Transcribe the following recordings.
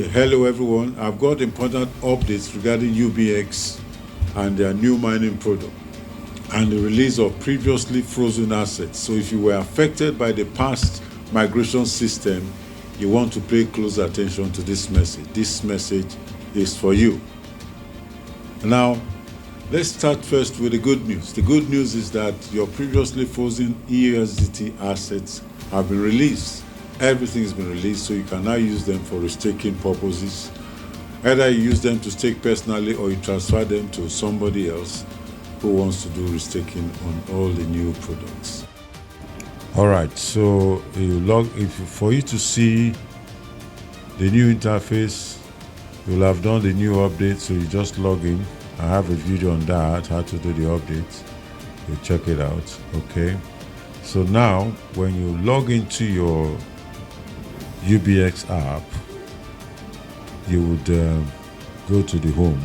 Hello everyone, I've got important updates regarding UBX and their new mining product and the release of previously frozen assets. So if you were affected by the past migration system, you want to pay close attention to this message. This message is for you. Now, let's start first with the good news. The good news is that your previously frozen EUSDT assets have been released. Everything has been released, so you can now use them for restaking purposes. Either you use them to stake personally or you transfer them to somebody else who wants to do restaking on all the new products. All right, so for you to see the new interface, you'll have done the new update, so you just log in. I have a video on that, how to do the update. You check it out, okay? So now, when you log into your UBX app, you would go to the home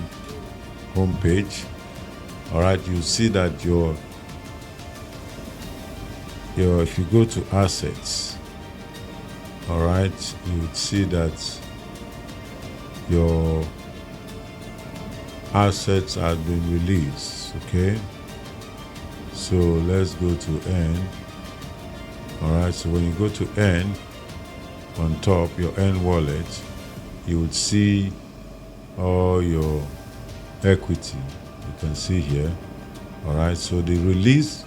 page. All right, you see that if you go to assets, all right, you would see that your assets have been released. Okay, so let's go to N. All right, so when you go to N, on top, your N wallet, you would see all your equity. You can see here. All right, so the release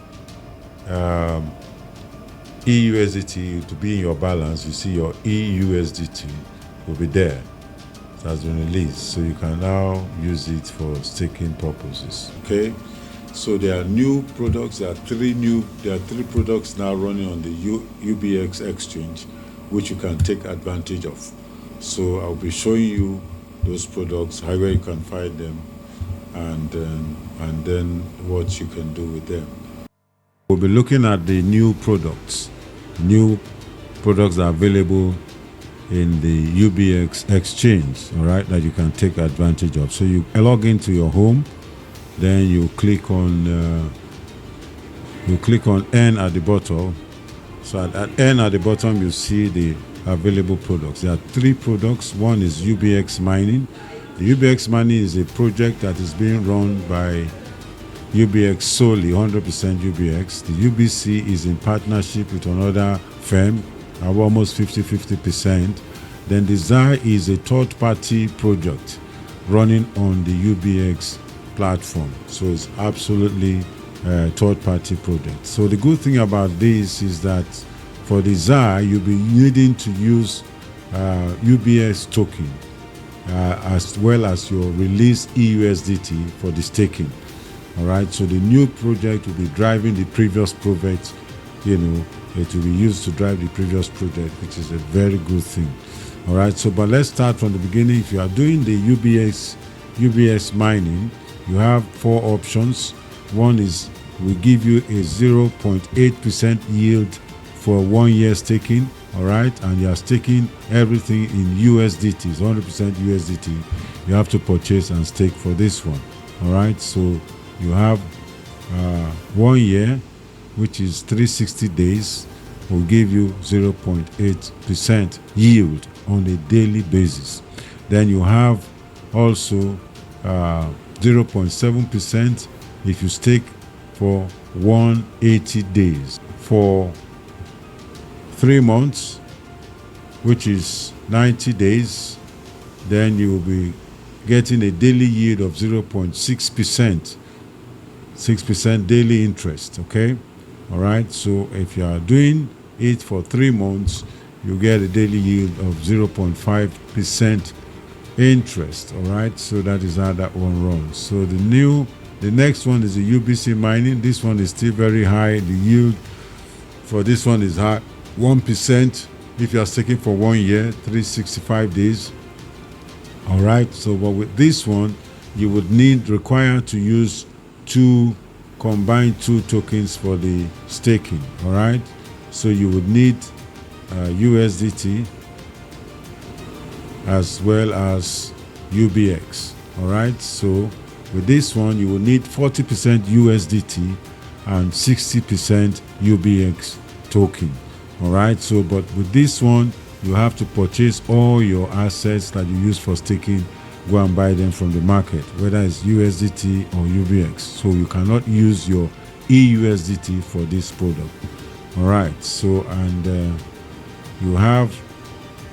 EUSDT to be in your balance. You see your EUSDT will be there. It has been released, so you can now use it for staking purposes. Okay, so there are new products. There are three products now running on the UBX exchange, which you can take advantage of. So I'll be showing you those products, how you can find them, and then what you can do with them. We'll be looking at the new products that are available in the UBX exchange, all right, that you can take advantage of. So you log into your home, then you click on N at the bottom. So at N at the bottom, you see the available products. There are three products. One is UBX Mining. The UBX Mining is a project that is being run by UBX solely, 100% UBX. The UBC is in partnership with another firm, almost 50%. Then Desire is a third-party project running on the UBX platform. So it's absolutely third-party project. So the good thing about this is that for Desire, you'll be needing to use UBX token as well as your release EUSDT for the staking. All right, so the new project will be driving the previous project. It will be used to drive the previous project, which is a very good thing. All right, so but let's start from the beginning. If you are doing the UBX mining, you have four options. One is we give you a 0.8% yield for 1 year staking, all right, and you are staking everything in USDT, 100% USDT. You have to purchase and stake for this one, all right. So you have 1 year, which is 360 days, will give you 0.8% yield on a daily basis. Then you have also 0.7% if you stake for 180 days. For 3 months, which is 90 days, then you will be getting a daily yield of 0.6%, 6% daily interest. Okay, all right. So if you are doing it for 3 months, you get a daily yield of 0.5% interest. All right, so that is how that one runs. So the next one is the UBC mining. This one is still very high. The yield for this one is high, 1% if you are staking for 1 year, 365 days. All right, so but with this one, you would require to use combine two tokens for the staking. All right, so you would need USDT as well as UBX. All right, so with this one, you will need 40% USDT and 60% UBX token. All right, so but with this one, you have to purchase all your assets that you use for staking, go and buy them from the market, whether it's USDT or UBX. So you cannot use your EUSDT for this product. All right, so and you have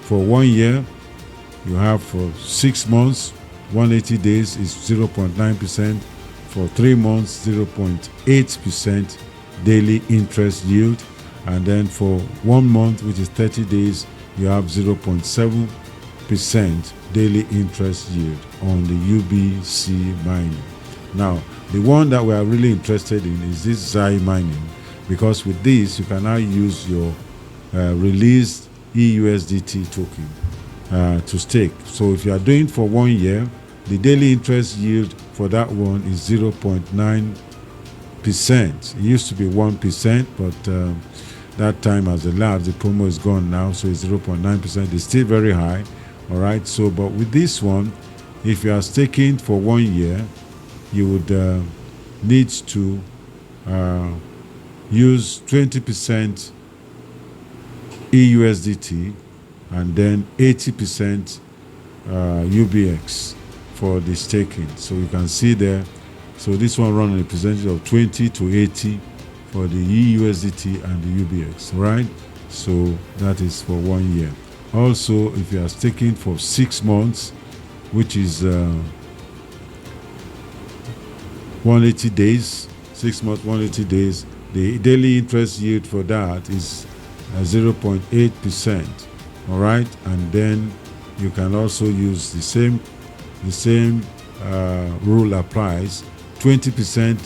for 1 year, you have for 6 months, 180 days is 0.9%. For 3 months, 0.8% daily interest yield. And then for 1 month, which is 30 days, you have 0.7% daily interest yield on the UBC mining. Now, the one that we are really interested in is this Zai mining, because with this, you can now use your released EUSDT token to stake. So if you are doing for 1 year, the daily interest yield for that one is 0.9%. It used to be 1%, but that time has elapsed. The promo is gone now, so it's 0.9%. It's still very high. All right. So, but with this one, if you are staking for 1 year, you would need to use 20% EUSDT and then 80% UBX for the staking. So you can see there. So this one run on a percentage of 20 to 80 for the EUSDT and the UBX, right? So that is for 1 year. Also, if you are staking for 6 months, which is 180 days, 6 months, 180 days, the daily interest yield for that is 0.8%. All right, and then you can also use the same rule applies, 20%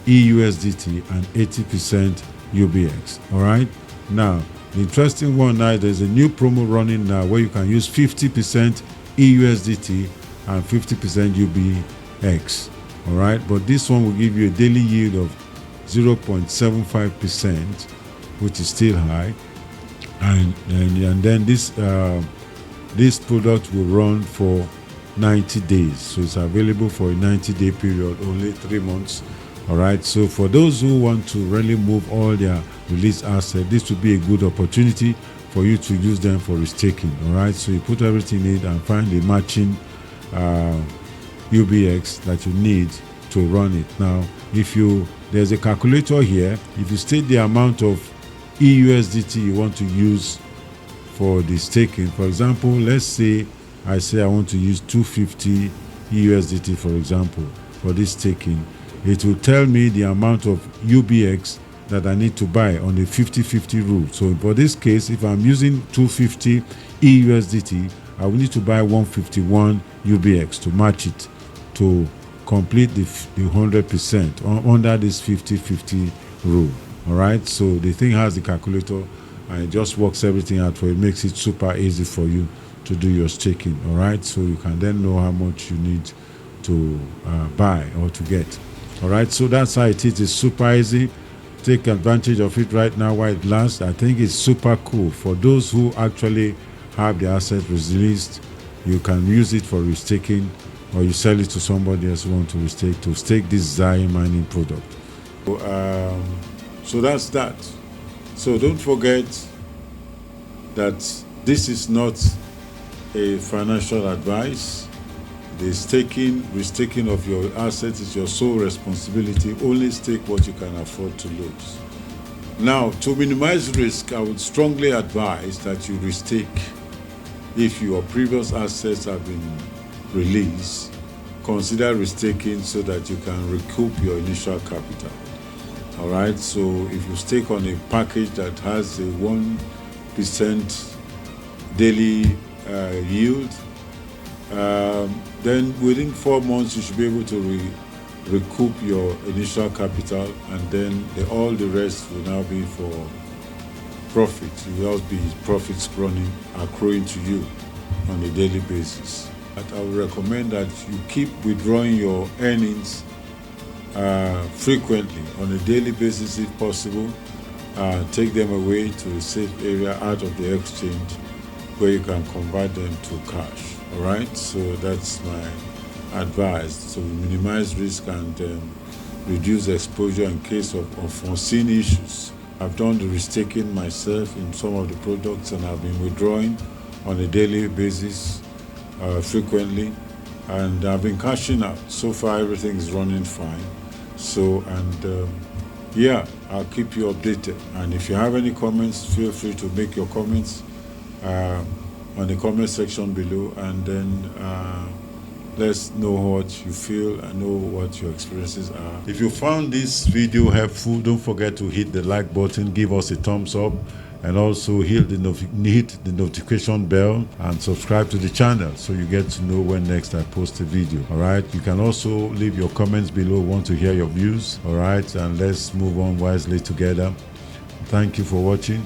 EUSDT and 80% UBX. All right. Now, the interesting one now, there's a new promo running now where you can use 50% EUSDT and 50% UBX. All right. But this one will give you a daily yield of 0.75%, which is still high. And then this product will run for 90 days. So it's available for a 90-day period, only 3 months. All right. So for those who want to really move all their release assets, this would be a good opportunity for you to use them for restaking. All right. So you put everything in it and find the matching UBX that you need to run it. Now, there's a calculator here. If you state the amount of EUSDT you want to use for the staking, for example, let's say I want to use 250 USDT, for example, for this staking, it will tell me the amount of UBX that I need to buy on the 50-50 rule. So for this case, if I'm using 250 EUSDT, I will need to buy 151 UBX to match it to complete the 100% under this 50-50 rule. All right, so the thing has the calculator and it just works everything out for you. It makes it super easy for you to do your staking. All right, so you can then know how much you need to buy or to get. All right, so that's how it is. It's super easy. Take advantage of it right now while it lasts. I think it's super cool for those who actually have the assets released. You can use it for restaking, or you sell it to somebody else who wants to stake this Zai mining product. So that's that. So don't forget that this is not a financial advice. The restaking of your assets is your sole responsibility. Only stake what you can afford to lose. Now, to minimize risk, I would strongly advise that you restake if your previous assets have been released. Consider restaking so that you can recoup your initial capital. All right, so if you stake on a package that has a 1% daily yield, then within 4 months you should be able to recoup your initial capital, and then all the rest will now be for profit. It will be profits accruing to you on a daily basis. But I would recommend that you keep withdrawing your earnings frequently on a daily basis if possible. Take them away to a safe area out of the exchange where you can convert them to cash. All right, so that's my advice. So minimize risk and reduce exposure in case of unforeseen issues. I've done the restaking myself in some of the products, and I've been withdrawing on a daily basis, frequently, and I've been cashing out. So far, everything is running fine. So, and yeah, I'll keep you updated. And if you have any comments, feel free to make your comments on the comment section below, and then let's know what you feel and know what your experiences are. If you found this video helpful, don't forget to hit the like button, give us a thumbs up, and also hit the notification bell and subscribe to the channel so you get to know when next I post a video. All right, you can also leave your comments below. Want to hear your views. All right, and let's move on wisely together. Thank you for watching,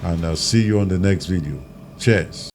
and I'll see you on the next video. Cheers.